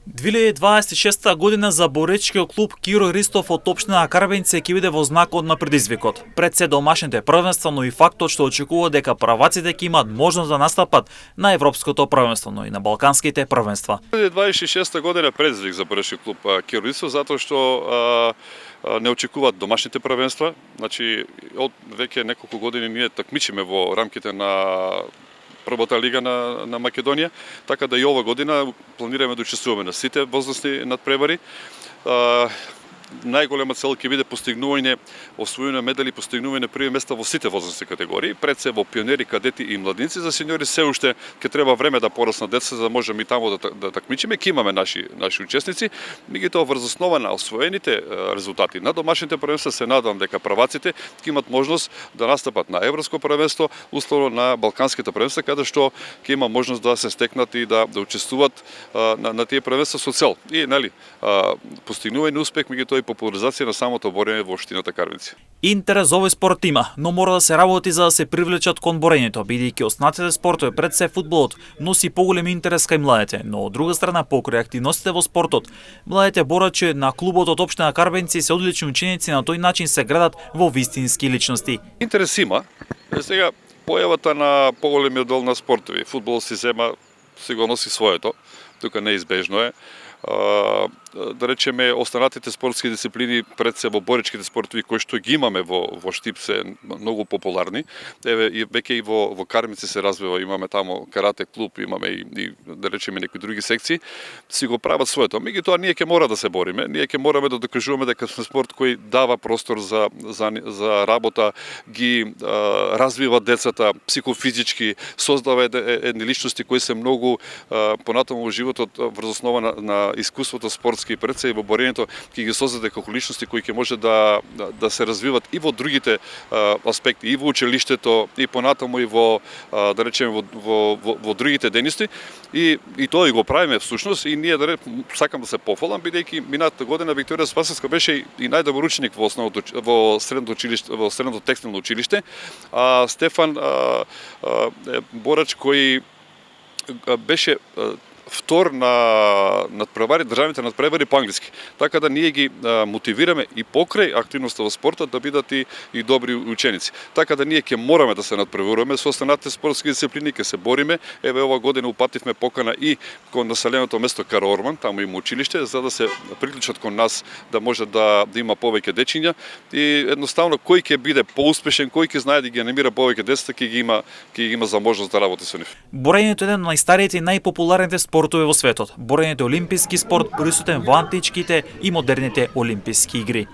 2026 година за боречкиот клуб Киро Ристов од општина Карбенице ќе биде во знакот на предизвикот. Пред се домашните првенства, но и фактот што очекува дека праваците ќе имаат можност да настапат на европското првенство, но и на балканските првенства. 2026 година предизвик за боречки клуб Киро Ристов затоа што не очекуваат домашните првенства. Значи, од веќе неколку години ние такмичиме во рамките на првата лига на Македонија, така да и ова година планираме да учествуваме на сите возрастни надпревари. Најголема цел ќе биде постигнување, освојување медали, постигнување први места во сите возрастни категории, пред се во пионери, кадети и младинци. За сеньори се уште ќе треба време да пораснат деца за да можеме и таму да такмичиме. Ќе имаме наши учесници, меѓутоа врз основа на освоените резултати на домашните првенства се надам дека праваците ќе имат можност да настапат на европско првенство, условно на балканските првенства, каде што ќе има можност да се стекнат и да учествуваат на тие првенства со цел. И постигнување успех, меѓутоа популаризација на самото борење во општината Карбенице. Интерес за овој спорт има, но мора да се работи за да се привлечат кон борењето, бидејќи останатите спортови пред се фудбалот носи поголем интерес кај младите, но од друга страна покрај активностите во спортот, младите борачи на клубот од општина Карбенице се одлични ученици, на тој начин се градат во вистински личности. Интерес има. Сега појавата на поголемиот дел на спортови, фудбал си зема, си го носи своето, тука неизбежно е. Да речеме, останатите спортски дисциплини пред се во боречките спортови кои што ги имаме во Штип се многу популарни. Еве и веќе и во Карбенице се развива, имаме таму карате клуб, имаме и да речеме некои други секции, си го прават своето. Меѓутоа ние ќе мора да се бориме, ние ќе мораме да докажуваме дека сме спорт кој дава простор за работа, ги развива децата психофизички, создава едни личности кои се многу понатаму во животот врз основа на искуството спортски и пред се и во борењето ќе ги создаде како личности кои ќе може да се развиват и во другите аспекти, и во училиштето, и понатаму и во да речеме во другите дейности и тоа и го правиме всушност и ние сакам да се пофалам бидејќи минатата година Викторија Спасовска беше и најдобар ученик во средното училиште, во средното текстилно училиште, а Стефан борач кој беше втор на надпревари, државните надпревари по англиски. Така да ние ги мотивираме и покрај активноста во спортот да бидат и добри ученици. Така да ние ќе мораме да се надпреваруваме со останатите спортски дисциплини, ќе се бориме. Еве ова година упативме покана и кон населеното место Караорман, таму има училиште, за да се приклучат кон нас, да може да има повеќе дечиња и едноставно кој ќе биде поуспешен, кој ќе знае да ги анимира повеќе децата, ќе ги има за можност да работи со нив. Борењето е еден од најстариите и најпопуларните спортови во светот. Борењето е олимписки спорт, присутен во античките и модерните олимписки игри.